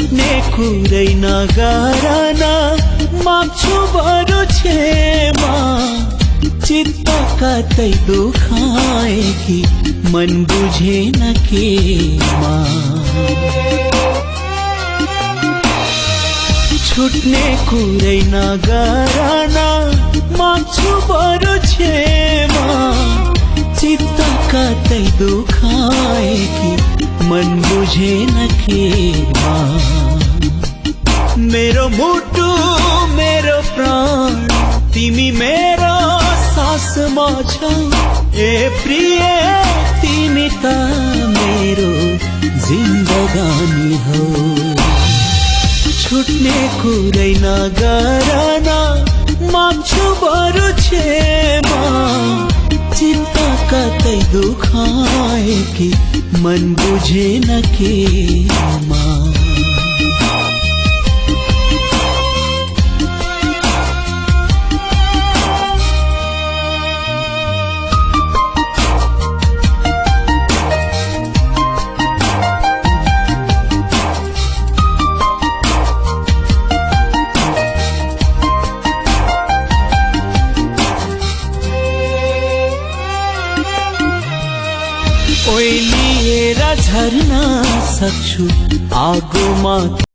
छुट्ने कुरै नगरन माग्छु बरु क्षमा। चित्त कतै दुखाए कि मन बुझेन केमा। छुट्ने कुरै नगरन माग्छु बरु क्षमा। चित्त कतै दुखाए कि मन बुझेन केमा। मेरो मुटु मेरो प्राण तिमी मेरो सासमा छौ। ए प्रिय तिमी त मेरो जिन्दगानी हौ। छुट्ने कुरै नगरन माग्छु बरु क्षमा। चित्त कतै दुखाए कि मन बुझेन केमा। ओइलिएर झर्न सक्छु आगोमा।